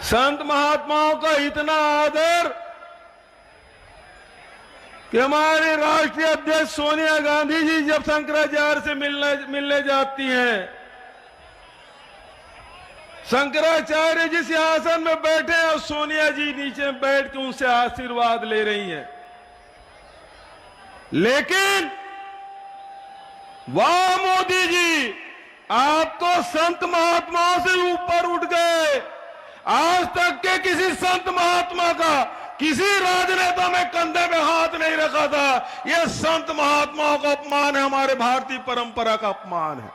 संत महात्माओं का इतना आदर कि हमारे राष्ट्रीय अध्यक्ष सोनिया गांधी जी जब शंकराचार्य से मिलने जाती हैं, शंकराचार्य जिस आसन में बैठे हैं और सोनिया जी नीचे बैठ के उनसे आशीर्वाद ले रही हैं। लेकिन वाह मोदी जी, आप तो संत महात्माओं से ऊपर उठ गए। आज तक के किसी संत महात्मा का किसी राजनेता में कंधे में हाथ नहीं रखा था। यह संत महात्माओं का अपमान है, हमारे भारतीय परंपरा का अपमान है।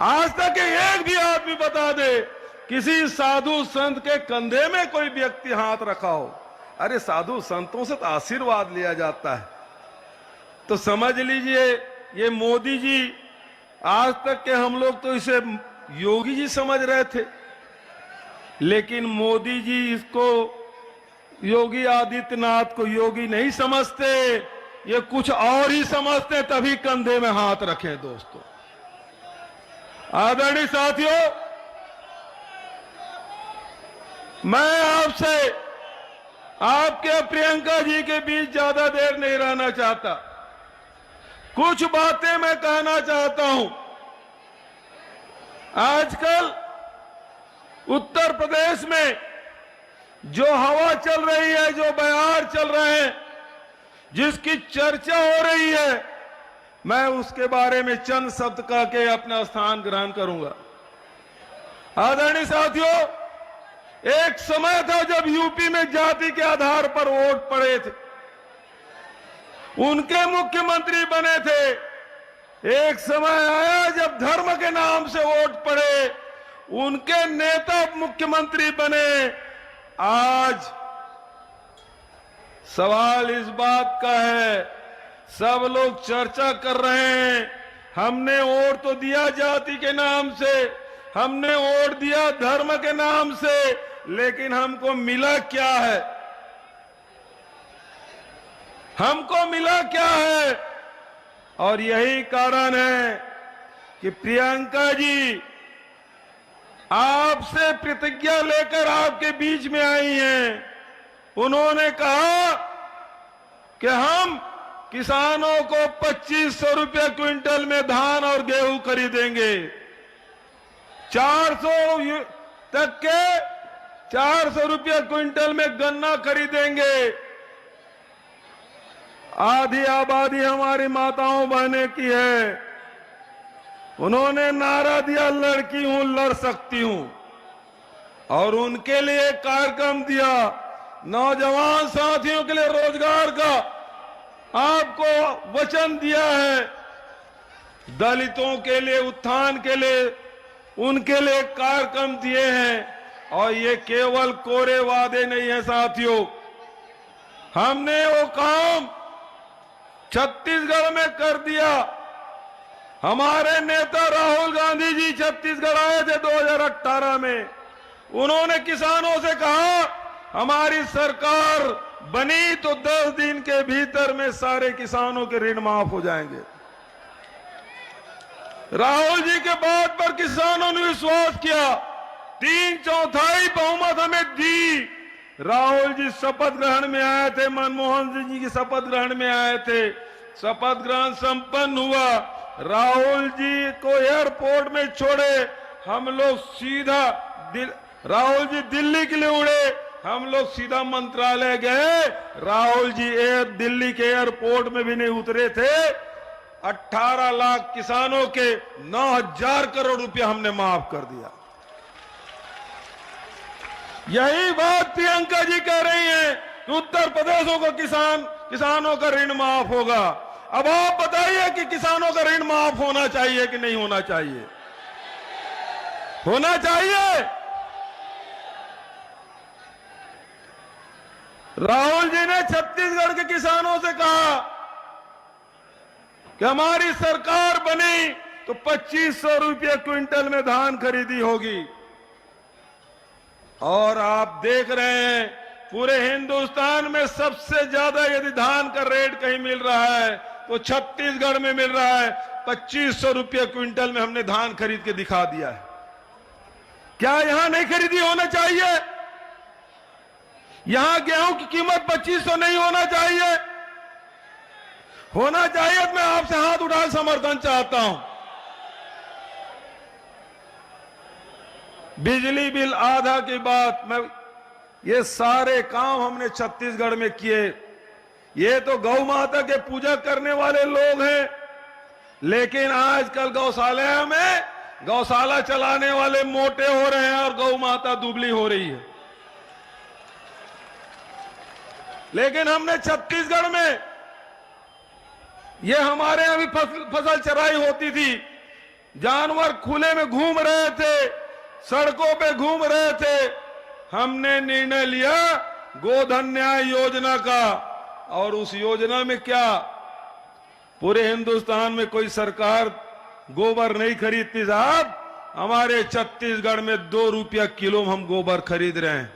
आज तक एक भी आदमी बता दे किसी साधु संत के कंधे में कोई व्यक्ति हाथ रखा हो। अरे साधु संतों से तो आशीर्वाद लिया जाता है। तो समझ लीजिए ये मोदी जी, आज तक के हम लोग तो इसे योगी जी समझ रहे थे, लेकिन मोदी जी इसको, योगी आदित्यनाथ को योगी नहीं समझते, ये कुछ और ही समझते, तभी कंधे में हाथ रखें। दोस्तों, आदरणीय साथियों, मैं आपसे, आपके प्रियंका जी के बीच ज्यादा देर नहीं रहना चाहता। कुछ बातें मैं कहना चाहता हूं। आजकल उत्तर प्रदेश में जो हवा चल रही है, जो बयार चल रहे हैं, जिसकी चर्चा हो रही है, मैं उसके बारे में चंद शब्द कह के अपना स्थान ग्रहण करूंगा। आदरणीय साथियों, एक समय था जब यूपी में जाति के आधार पर वोट पड़े थे, उनके मुख्यमंत्री बने थे। एक समय आया जब धर्म के नाम से वोट पड़े, उनके नेता मुख्यमंत्री बने। आज सवाल इस बात का है, सब लोग चर्चा कर रहे हैं, हमने वोट तो दिया जाति के नाम से, हमने वोट दिया धर्म के नाम से, लेकिन हमको मिला क्या है? हमको मिला क्या है? और यही कारण है कि प्रियंका जी आपसे प्रतिज्ञा लेकर आपके बीच में आई हैं। उन्होंने कहा कि हम किसानों को 2500 रुपये क्विंटल में धान और गेहूं खरीदेंगे, 400 तक के 400 रुपये क्विंटल में गन्ना खरीदेंगे। आधी आबादी हमारी माताओं बहने की है। उन्होंने नारा दिया, लड़की हूं लड़ सकती हूं, और उनके लिए कार्यक्रम दिया, नौजवान साथियों के लिए रोजगार का आपको वचन दिया है, दलितों के लिए उत्थान के लिए उनके लिए कार्यक्रम दिए हैं। और ये केवल कोरे वादे नहीं है साथियों, हमने वो काम छत्तीसगढ़ में कर दिया। हमारे नेता राहुल गांधी जी छत्तीसगढ़ आए थे 2018 में। उन्होंने किसानों से कहा हमारी सरकार बनी तो 10 दिन के भीतर में सारे किसानों के ऋण माफ हो जाएंगे। राहुल जी के बात पर किसानों ने विश्वास किया, 3/4 बहुमत हमें दी। राहुल जी शपथ ग्रहण में आए थे, मनमोहन सिंह जी की शपथ ग्रहण में आए थे, शपथ ग्रहण संपन्न हुआ। राहुल जी को एयरपोर्ट में छोड़े, हम लोग सीधा राहुल जी दिल्ली के लिए उड़े, हम लोग सीधा मंत्रालय गए। राहुल जी दिल्ली के एयरपोर्ट में भी नहीं उतरे थे। 18 लाख किसानों के 9,000 करोड़ रुपया हमने माफ कर दिया। यही बात प्रियंका जी कह रही हैं कि उत्तर प्रदेशों को किसानों का ऋण माफ होगा। अब आप बताइए कि किसानों का ऋण माफ होना चाहिए कि नहीं होना चाहिए? होना चाहिए। राहुल जी ने छत्तीसगढ़ के किसानों से कहा कि हमारी सरकार बनी तो 2500 रुपये क्विंटल में धान खरीदी होगी। और आप देख रहे हैं पूरे हिंदुस्तान में सबसे ज्यादा यदि धान का रेट कहीं मिल रहा है तो छत्तीसगढ़ में मिल रहा है। 2500 रुपये क्विंटल में हमने धान खरीद के दिखा दिया है। क्या यहां नहीं खरीदी होना चाहिए? यहां गेहूं की कीमत 2500 नहीं होना चाहिए? होना चाहिए तो मैं आपसे हाथ उठा समर्थन चाहता हूं। बिजली बिल आधा की बात, मैं ये सारे काम हमने छत्तीसगढ़ में किए। ये तो गौ माता के पूजा करने वाले लोग हैं, लेकिन आजकल गौशाला में गौशाला चलाने वाले मोटे हो रहे हैं और गौ माता दुबली हो रही है। लेकिन हमने छत्तीसगढ़ में, ये हमारे यहां भी फसल चराई होती थी, जानवर खुले में घूम रहे थे, सड़कों पे घूम रहे थे। हमने निर्णय लिया गोधन न्याय योजना का, और उस योजना में क्या, पूरे हिंदुस्तान में कोई सरकार गोबर नहीं खरीदती साहब। हमारे छत्तीसगढ़ में 2 रुपया किलो हम गोबर खरीद रहे हैं।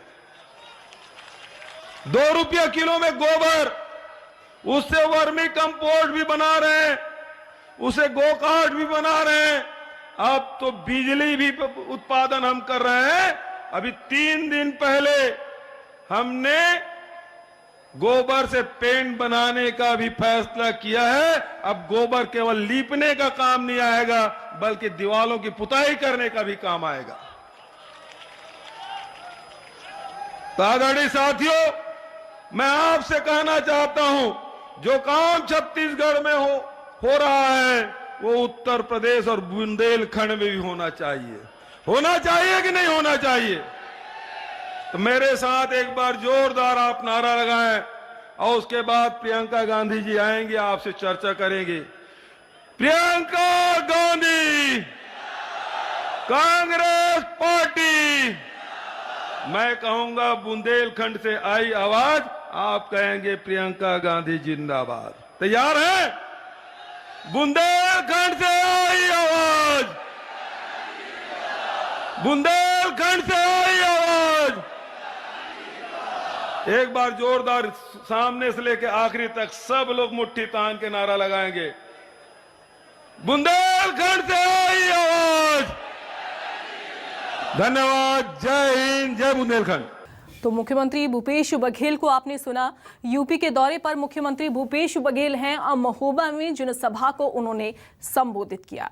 2 रुपया किलो में गोबर, उससे वर्मी कंपोस्ट भी बना रहे हैं, उसे गोकाट भी बना रहे हैं। अब तो बिजली भी उत्पादन हम कर रहे हैं। अभी 3 दिन पहले हमने गोबर से पेंट बनाने का भी फैसला किया है। अब गोबर केवल लीपने का काम नहीं आएगा, बल्कि दीवारों की पुताई करने का भी काम आएगा। तो आदरणीय साथियों, मैं आपसे कहना चाहता हूं, जो काम छत्तीसगढ़ में हो रहा है, वो उत्तर प्रदेश और बुंदेलखंड में भी होना चाहिए। होना चाहिए कि नहीं होना चाहिए? तो मेरे साथ एक बार जोरदार आप नारा लगाएं, और उसके बाद प्रियंका गांधी जी आएंगे, आपसे चर्चा करेंगे। प्रियंका गांधी, कांग्रेस पार्टी। मैं कहूंगा बुंदेलखंड से आई आवाज, आप कहेंगे प्रियंका गांधी जिंदाबाद। तैयार हैं? बुंदेलखंड से आई आवाज, बुंदेलखंड से आई आवाज। एक बार जोरदार, सामने से लेकर आखिरी तक सब लोग मुट्ठी तान के नारा लगाएंगे, बुंदेलखंड से आई आवाज। धन्यवाद। जय हिंद, जय बुंदेलखंड। तो मुख्यमंत्री भूपेश बघेल को आपने सुना। यूपी के दौरे पर मुख्यमंत्री भूपेश बघेल हैं और महोबा में जनसभा को उन्होंने संबोधित किया।